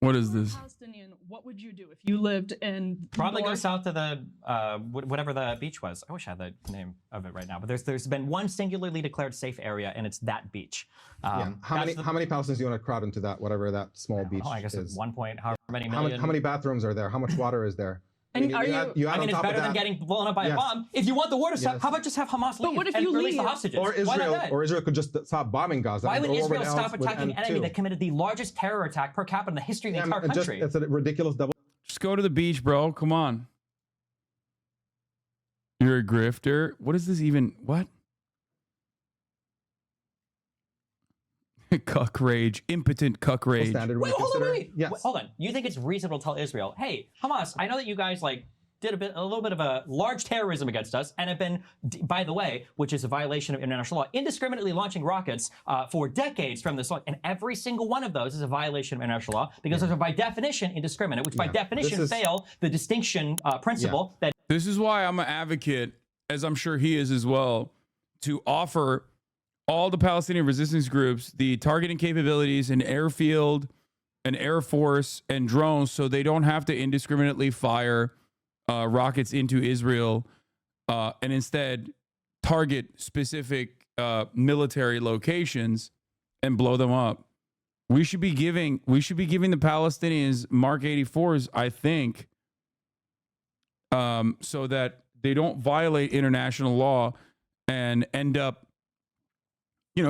What is this? Palestinian, what would you do if you lived in probably go south to the whatever the beach was. I wish I had the name of it right now, but there's been one singularly declared safe area, and it's that beach. Yeah. How many Palestinians do you want to crowd into that, whatever that small beach I guess is? at 1 point, however many million. How many bathrooms are there? How much water is there? And I mean, it's better than getting blown up by a bomb. If you want the war to stop, how about just have Hamas leave what if and you release leave? the hostages? Or Israel could just stop bombing Gaza. Why would Israel stop attacking an enemy that committed the largest terror attack per capita in the history of the entire country? It's a ridiculous double. Just go to the beach, bro. Come on. You're a grifter. What is this even? What? Cuck rage. Impotent cuck rage. Wait, hold on, wait. Yes. Hold on. You think it's reasonable to tell Israel, hey, Hamas, I know that you guys did a little bit of a large terrorism against us and have been, by the way, which is a violation of international law, indiscriminately launching rockets for decades from this law. And every single one of those is a violation of international law because those are by definition indiscriminate, which by definition fail the distinction principle that. This is why I'm an advocate, as I'm sure he is as well, to offer all the Palestinian resistance groups the targeting capabilities in airfield and air force and drones so they don't have to indiscriminately fire rockets into Israel and instead target specific military locations and blow them up. We should be giving the Palestinians Mark 84s, I think, so that they don't violate international law and end up,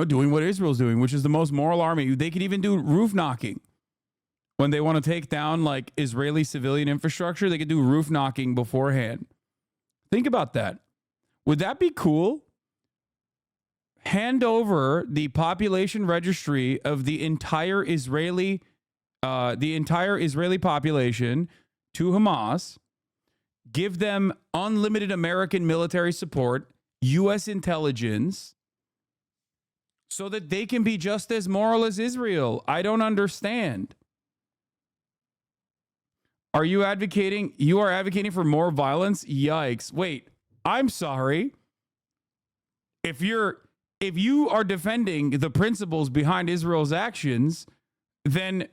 doing what Israel's doing, which is the most moral army. They could even do roof knocking. When they want to take down like Israeli civilian infrastructure, they could do roof knocking beforehand. Think about that. Would that be cool? Hand over the population registry of the entire Israeli population to Hamas. Give them unlimited American military support, U.S. intelligence, so that they can be just as moral as Israel. I don't understand. Are you advocating? You are advocating for more violence? Yikes. Wait, I'm sorry. If you are defending the principles behind Israel's actions, then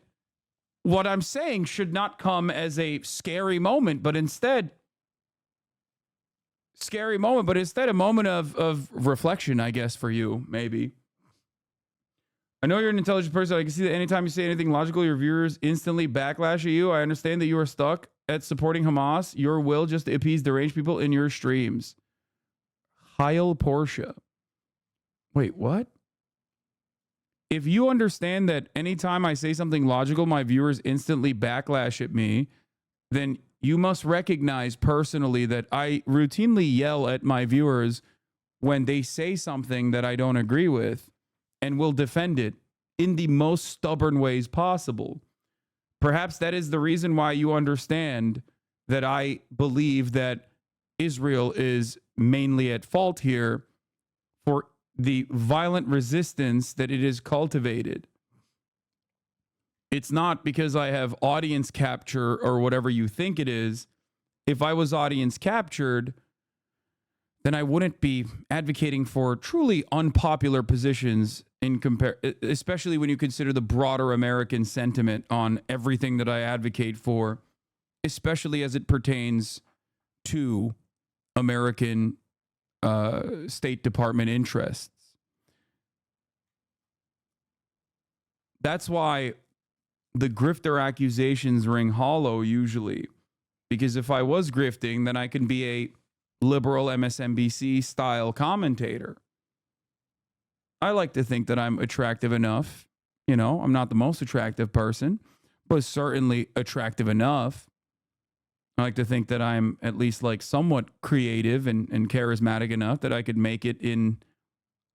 what I'm saying should not come as a scary moment, but instead a moment of reflection, I guess, for you, maybe. I know you're an intelligent person. I can see that anytime you say anything logical, your viewers instantly backlash at you. I understand that you are stuck at supporting Hamas. Your will just to appease deranged people in your streams. Heil Porsche. Wait, what? If you understand that anytime I say something logical, my viewers instantly backlash at me, then you must recognize personally that I routinely yell at my viewers when they say something that I don't agree with, and will defend it in the most stubborn ways possible. Perhaps that is the reason why you understand that I believe that Israel is mainly at fault here for the violent resistance that it has cultivated. It's not because I have audience capture or whatever you think it is. If I was audience captured, then I wouldn't be advocating for truly unpopular positions especially when you consider the broader American sentiment on everything that I advocate for, especially as it pertains to American State Department interests. That's why the grifter accusations ring hollow usually, because if I was grifting, then I can be a liberal MSNBC style commentator. I like to think that I'm attractive enough. I'm not the most attractive person, but certainly attractive enough. I like to think that I'm at least like somewhat creative and charismatic enough that I could make it in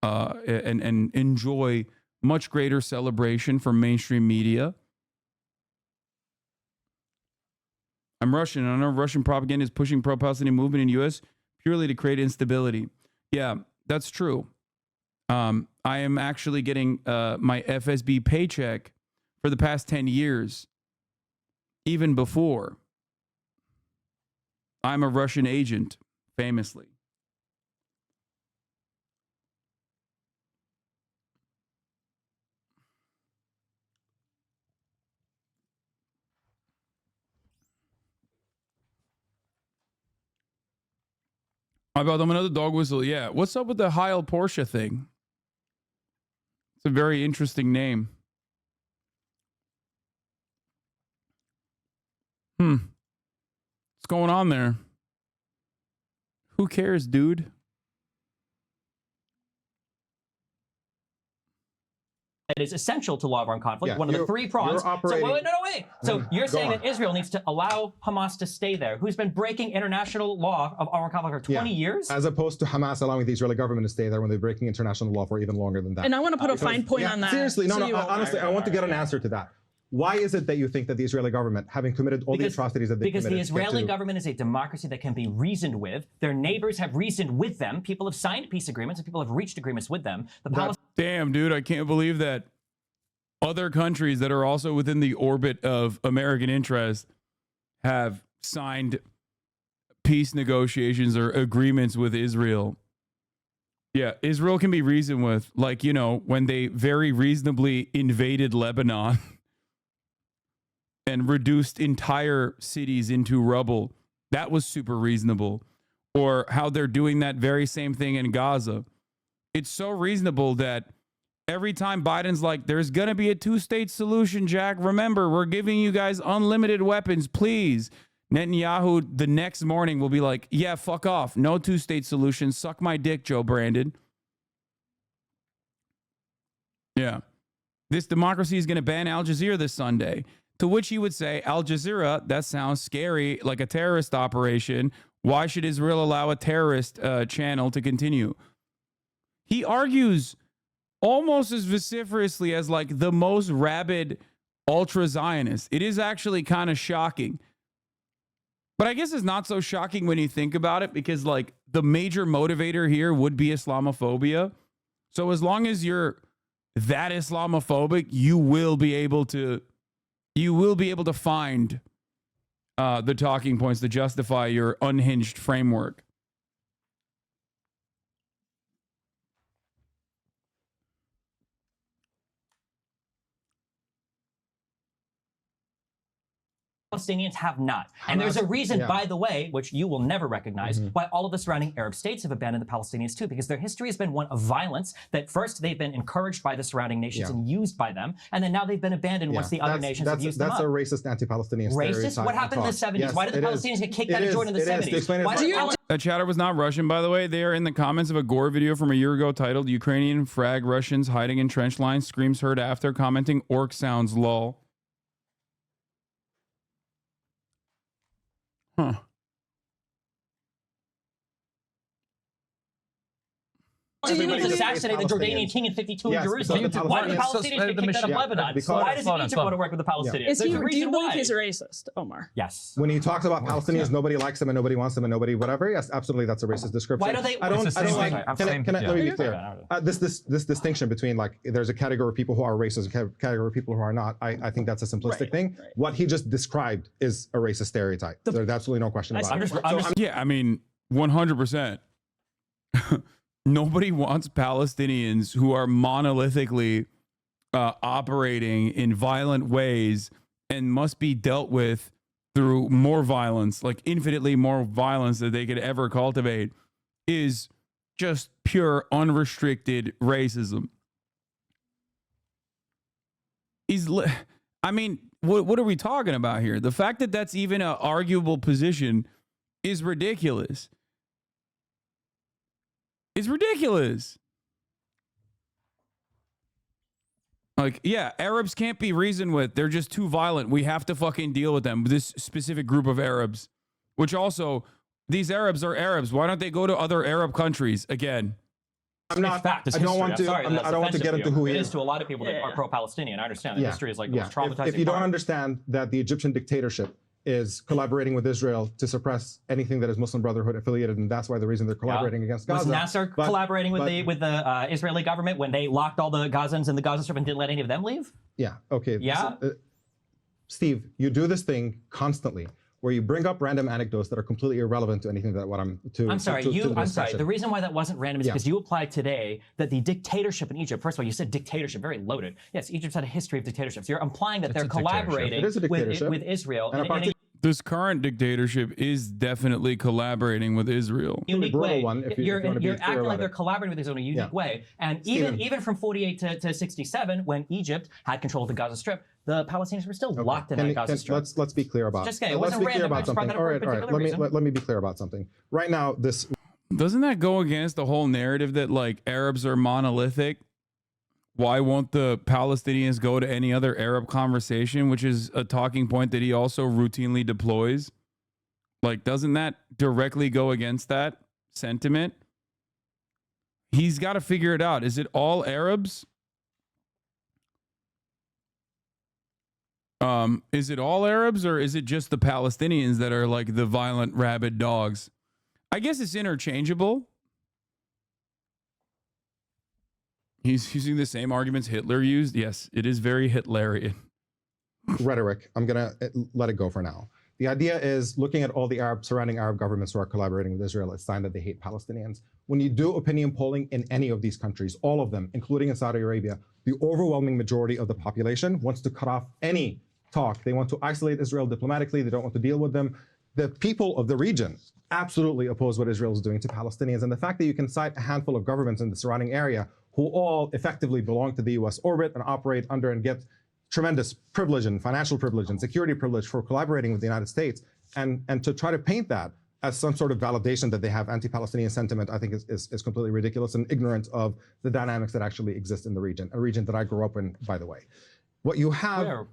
and enjoy much greater celebration from mainstream media. I'm Russian. I know Russian propaganda is pushing pro-Palestinian movement in the U.S. purely to create instability. Yeah, that's true. I am actually getting my FSB paycheck for the past 10 years, even before. I'm a Russian agent, famously. About them another dog whistle. Yeah. What's up with the Heil Porsche thing? It's a very interesting name. What's going on there? Who cares, dude? It is essential to law of armed conflict, Yeah, one of the three prongs. So wait. So you're saying on. that Israel needs to allow Hamas to stay there, who's been breaking international law of armed conflict for 20 years? As opposed to Hamas allowing the Israeli government to stay there when they're breaking international law for even longer than that. And I want to put a fine point on that. Seriously, honestly, I want to get an answer to that. Why is it that you think that the Israeli government, having committed all the atrocities that they committed... Because the Israeli government is a democracy that can be reasoned with. Their neighbors have reasoned with them. People have signed peace agreements and people have reached agreements with them. Damn, dude, I can't believe that other countries that are also within the orbit of American interest have signed peace negotiations or agreements with Israel. Yeah, Israel can be reasoned with, like, you know, when they very reasonably invaded Lebanon and reduced entire cities into rubble. That was super reasonable. Or how they're doing that very same thing in Gaza. It's so reasonable that every time Biden's like, there's going to be a two-state solution, Jack. Remember, we're giving you guys unlimited weapons, please. Netanyahu the next morning will be like, yeah, fuck off. No two-state solution. Suck my dick, Joe Brandon. Yeah. This democracy is going to ban Al Jazeera this Sunday. To which he would say, Al Jazeera, that sounds scary, like a terrorist operation. Why should Israel allow a terrorist channel to continue? He argues almost as vociferously as like the most rabid ultra-Zionist. It is actually kind of shocking. But I guess it's not so shocking when you think about it, because like the major motivator here would be Islamophobia. So as long as you're that Islamophobic, you will be able to find the talking points to justify your unhinged framework. Palestinians have not. And there's a reason, by the way, which you will never recognize, why all of the surrounding Arab states have abandoned the Palestinians too, because their history has been one of violence, that first they've been encouraged by the surrounding nations and used by them, and then now they've been abandoned once the other nations have used them up. That's a racist anti-Palestinian stereotype. Racist? What happened in the 70s? Yes, why did the Palestinians get kicked out of Jordan in the 70s? That chatter was not Russian, by the way. They are in the comments of a Gore video from a year ago titled Ukrainian frag Russians hiding in trench lines, screams heard after, commenting orc sounds lol. Huh. Palestinians assassinated the Jordanian king in 52 in Jerusalem. Why did the Palestinians get kicked out of Lebanon? Why does Egypt want to work with the Palestinians? Do you believe he's a racist, Omar? Yes. When he talks about Palestinians, nobody likes them and nobody wants them and nobody whatever. Yes, absolutely, that's a racist description. Why do they? I don't like. Let me be clear. This distinction between like there's a category of people who are racist and a category of people who are not. I think that's a simplistic thing. What he just described is a racist stereotype. There's absolutely no question about it. Yeah, I mean, 100%. Nobody wants Palestinians who are monolithically operating in violent ways and must be dealt with through more violence, like infinitely more violence that they could ever cultivate, is just pure unrestricted racism. I mean, what are we talking about here? The fact that that's even an arguable position is ridiculous. It's ridiculous. Like, yeah, Arabs can't be reasoned with. They're just too violent. We have to fucking deal with them. This specific group of Arabs, which also, these Arabs are Arabs. Why don't they go to other Arab countries again? I don't want to get into who he is. It is to a lot of people that are pro-Palestinian. I understand that history is like the most traumatizing. If you don't understand that the Egyptian dictatorship is collaborating with Israel to suppress anything that is Muslim Brotherhood affiliated, and that's why the reason they're collaborating against Gaza. Was Nasser collaborating with the Israeli government when they locked all the Gazans in the Gaza Strip and didn't let any of them leave? Yeah. Okay. Yeah. Steve, you do this thing constantly, where you bring up random anecdotes that are completely irrelevant to anything that I'm sorry. The reason why that wasn't random is because you applied today that the dictatorship in Egypt. First of all, you said dictatorship, very loaded. Yes, Egypt's had a history of dictatorships. You're implying that they're collaborating with Israel. This current dictatorship is definitely collaborating with Israel. Unique way. You're acting like they're collaborating with Israel in a unique way. And even from 48 to 67, when Egypt had control of the Gaza Strip, the Palestinians were still locked in the Gaza Strip. Let's be clear about. Just kidding. It wasn't random. I just brought that up for a particular reason. Let me be clear about something. Right now, this doesn't that go against the whole narrative that like Arabs are monolithic? Why won't the Palestinians go to any other Arab conversation, which is a talking point that he also routinely deploys? Like, doesn't that directly go against that sentiment? He's got to figure it out. Is it all Arabs? Is it all Arabs, or is it just the Palestinians that are like the violent, rabid dogs? I guess it's interchangeable. He's using the same arguments Hitler used. Yes, it is very Hitlerian. Rhetoric. I'm going to let it go for now. The idea is looking at all the surrounding Arab governments who are collaborating with Israel, it's a sign that they hate Palestinians. When you do opinion polling in any of these countries, all of them, including in Saudi Arabia, the overwhelming majority of the population wants to cut off any talk. They want to isolate Israel diplomatically. They don't want to deal with them. The people of the region absolutely oppose what Israel is doing to Palestinians. And the fact that you can cite a handful of governments in the surrounding area who all effectively belong to the US orbit and operate under and get tremendous privilege and financial privilege and security privilege for collaborating with the United States, and to try to paint that as some sort of validation that they have anti-Palestinian sentiment, I think is completely ridiculous and ignorant of the dynamics that actually exist in the region, a region that I grew up in, by the way. What you have,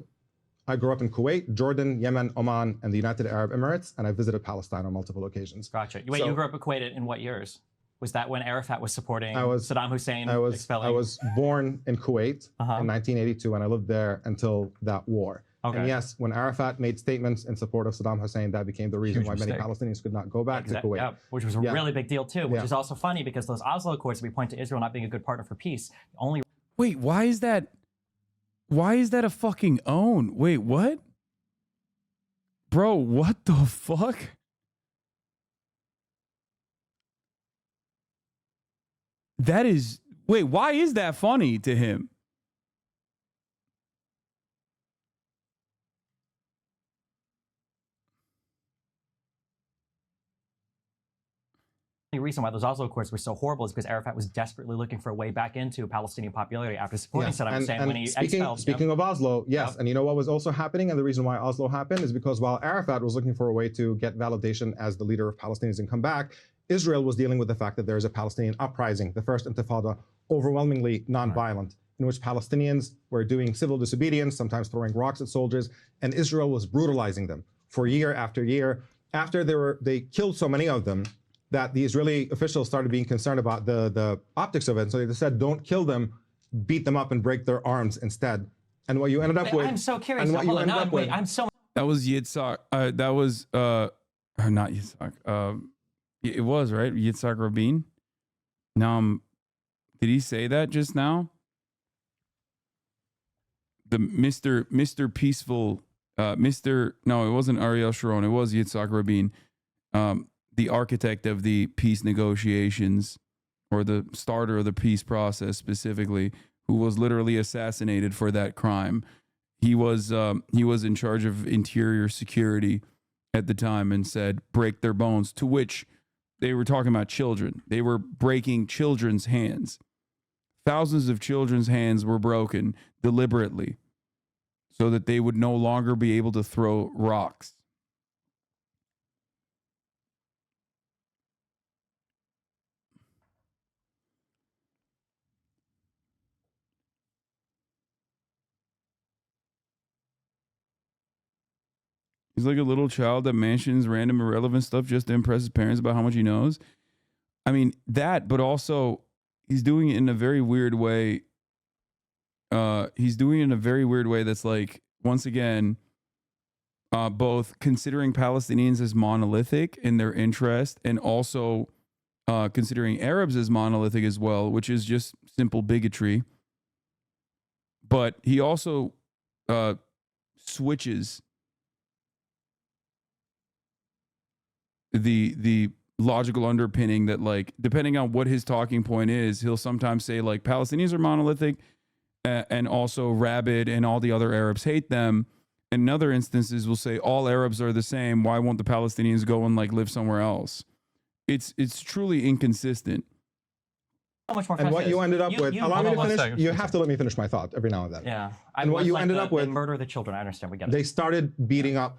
I grew up in Kuwait, Jordan, Yemen, Oman, and the United Arab Emirates, and I visited Palestine on multiple occasions. Gotcha. Wait, you grew up in Kuwait in what years? Was that when Arafat was supporting Saddam Hussein expelling? I was born in Kuwait in 1982, and I lived there until that war. Okay. And yes, when Arafat made statements in support of Saddam Hussein, that became the reason why many Palestinians could not go back to Kuwait. Yeah, which was a really big deal too, which is also funny because those Oslo Accords, we point to Israel not being a good partner for peace. Only Wait, why is that? Why is that a fucking own? Wait, what? Bro, what the fuck? That is, wait, why is that funny to him? The reason why those Oslo Accords were so horrible is because Arafat was desperately looking for a way back into Palestinian popularity after supporting Saddam Hussein when he expelled. Speaking of Oslo, yes, and you know what was also happening, and the reason why Oslo happened is because while Arafat was looking for a way to get validation as the leader of Palestinians and come back, Israel was dealing with the fact that there is a Palestinian uprising, the first Intifada, overwhelmingly non-violent, in which Palestinians were doing civil disobedience, sometimes throwing rocks at soldiers, and Israel was brutalizing them for year after year. After they killed so many of them, that the Israeli officials started being concerned about the optics of it. So they said, don't kill them, beat them up and break their arms instead. And what you ended up with... I'm so curious. And what you ended up with... That was Yitzhak. That was... not Yitzhak. It was, right? Yitzhak Rabin? Now, did he say that just now? The Mr. Peaceful... No, it wasn't Ariel Sharon. It was Yitzhak Rabin. The architect of the peace negotiations, or the starter of the peace process specifically, who was literally assassinated for that crime. He was in charge of interior security at the time and said, break their bones, to which they were talking about children. They were breaking children's hands. Thousands of children's hands were broken deliberately so that they would no longer be able to throw rocks. He's like a little child that mentions random irrelevant stuff just to impress his parents about how much he knows. I mean, that, but also he's doing it in a very weird way. He's doing it in a very weird way that's like, once again, both considering Palestinians as monolithic in their interest and also considering Arabs as monolithic as well, which is just simple bigotry. But he also switches the logical underpinning that, like, depending on what his talking point is, he'll sometimes say like Palestinians are monolithic and also rabid and all the other Arabs hate them. in other instances will say all Arabs are the same. Why won't the Palestinians go and like live somewhere else? It's truly inconsistent. How much more and what you ended up with, allow me to finish. Second. You have to let me finish my thought every now and then. Yeah. And what you ended up with, murder the children. I understand. We get it. they started beating up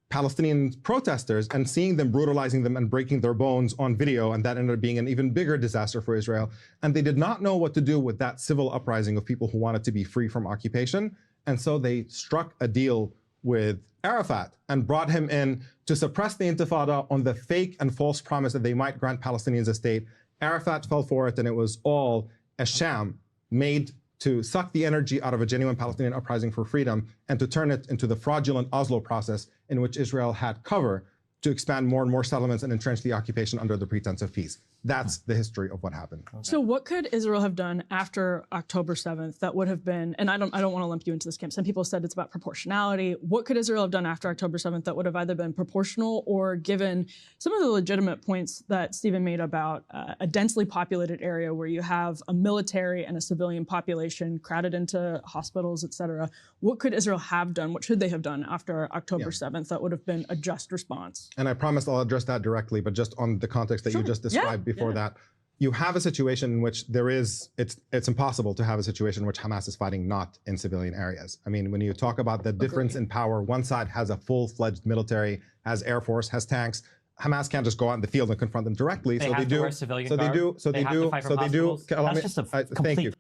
Palestinian protesters and seeing them, brutalizing them and breaking their bones on video, and that ended up being an even bigger disaster for Israel. And they did not know what to do with that civil uprising of people who wanted to be free from occupation. And so they struck a deal with Arafat and brought him in to suppress the Intifada on the fake and false promise that they might grant Palestinians a state. Arafat fell for it, and it was all a sham made to suck the energy out of a genuine Palestinian uprising for freedom and to turn it into the fraudulent Oslo process in which Israel had cover to expand more and more settlements and entrench the occupation under the pretense of peace. That's the history of what happened. Okay. So what could Israel have done after October 7th that would have been, and I don't want to lump you into this camp. Some people said it's about proportionality. What could Israel have done after October 7th that would have either been proportional or given some of the legitimate points that Stephen made about a densely populated area where you have a military and a civilian population crowded into hospitals, et cetera? What could Israel have done? What should they have done after October 7th that would have been a just response? And I promise I'll address that directly, but just on the context that you just described before that, you have a situation in which it's impossible to have a situation in which Hamas is fighting not in civilian areas. I mean, when you talk about the difference in power, one side has a full-fledged military, has air force, has tanks. Hamas can't just go out in the field and confront them directly. They have to wear civilian garb. They have to fight from hospitals. That's just a thank you.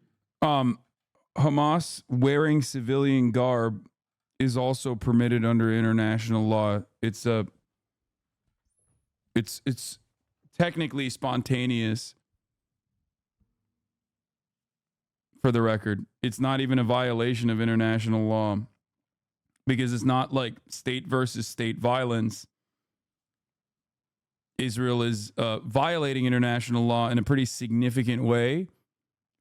Hamas wearing civilian garb is also permitted under international law. It's technically spontaneous. For the record, it's not even a violation of international law because it's not like state versus state violence. Israel is violating international law in a pretty significant way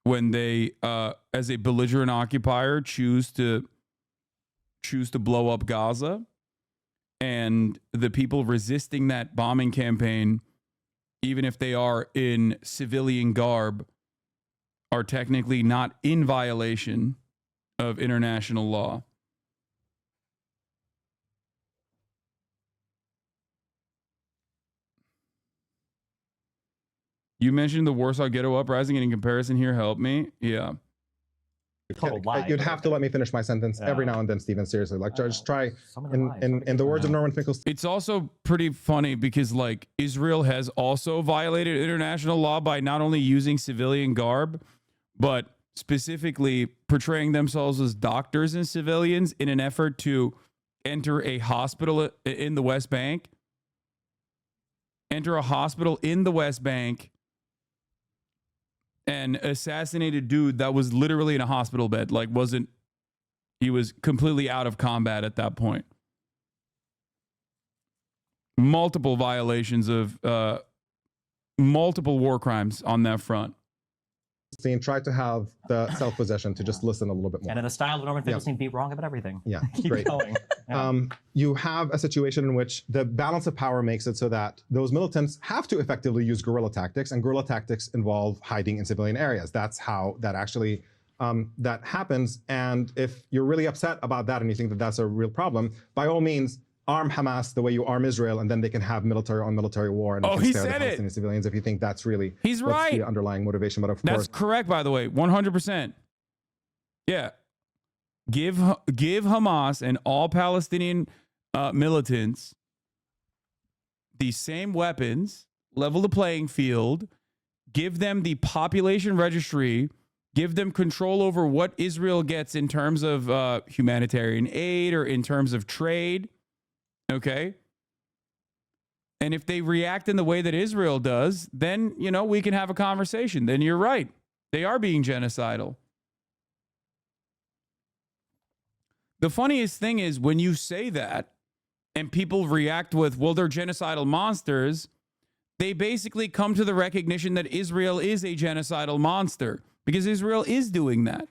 when they, as a belligerent occupier, choose to blow up Gaza, and the people resisting that bombing campaign, even if they are in civilian garb, are technically not in violation of international law. You mentioned the Warsaw Ghetto Uprising, and in comparison here, help me. Yeah. You'd have to let me finish my sentence every now and then, Stephen. Seriously, like just try. In the words of Norman Finkelstein, it's also pretty funny because like Israel has also violated international law by not only using civilian garb, but specifically portraying themselves as doctors and civilians in an effort to enter a hospital in the West Bank. Enter a hospital in the West Bank and assassinate a dude that was literally in a hospital bed. Like he was completely out of combat at that point. Multiple violations of multiple war crimes on that front. Tried to have the self-possession to just listen a little bit more. And in the style of Norman Finkelstein, be wrong about everything. Yeah, Keep great. going. Yeah. You have a situation in which the balance of power makes it so that those militants have to effectively use guerrilla tactics, and guerrilla tactics involve hiding in civilian areas. That's how that actually that happens. And if you're really upset about that and you think that that's a real problem, by all means, arm Hamas the way you arm Israel, and then they can have military on military war and he spare the said Palestinian civilians if you think that's really he's right. The underlying motivation. But of that's course, correct, by the way, 100%. Yeah, give Hamas and all Palestinian militants the same weapons, level the playing field, give them the population registry, give them control over what Israel gets in terms of humanitarian aid or in terms of trade. Okay. And if they react in the way that Israel does, then, we can have a conversation. Then you're right. They are being genocidal. The funniest thing is when you say that and people react with, well, they're genocidal monsters, they basically come to the recognition that Israel is a genocidal monster because Israel is doing that.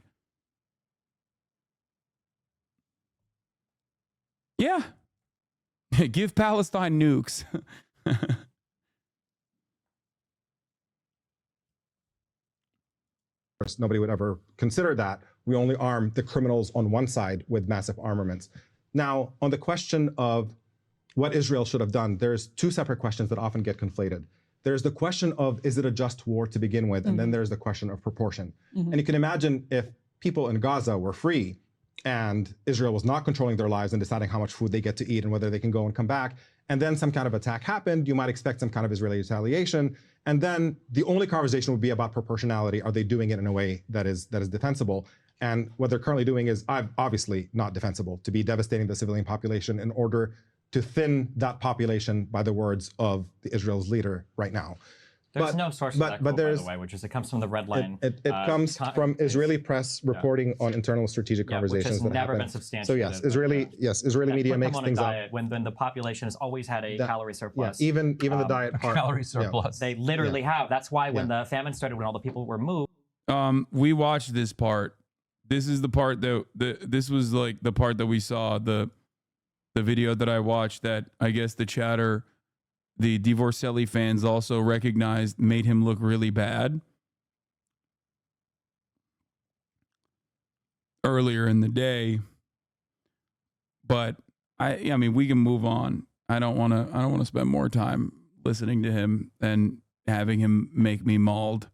Yeah. Give Palestine nukes. Nobody would ever consider that. We only arm the criminals on one side with massive armaments. Now, on the question of what Israel should have done, there's two separate questions that often get conflated. There's the question of, is it a just war to begin with? And then there's the question of proportion. And you can imagine if people in Gaza were free and Israel was not controlling their lives and deciding how much food they get to eat and whether they can go and come back, and then some kind of attack happened, you might expect some kind of Israeli retaliation. And then the only conversation would be about proportionality. Are they doing it in a way that is defensible? And what they're currently doing is obviously not defensible, to be devastating the civilian population in order to thin that population, by the words of Israel's leader right now. There's no source of that quote, by the way, which is it comes from the red line. It comes from Israeli press reporting on internal strategic conversations which has that never happen. been substantiated. So yes, Israeli media makes things up. When the population has always had a calorie surplus. Yeah, even the diet part. Calorie surplus. They literally have. That's why when the famine started, when all the people were moved. We watched this part. This is the part that this was like the part that we saw the video that I watched that I guess the chatter, the Divorcelli fans also recognized made him look really bad earlier in the day. But I mean, we can move on. I don't want to spend more time listening to him and having him make me mauled.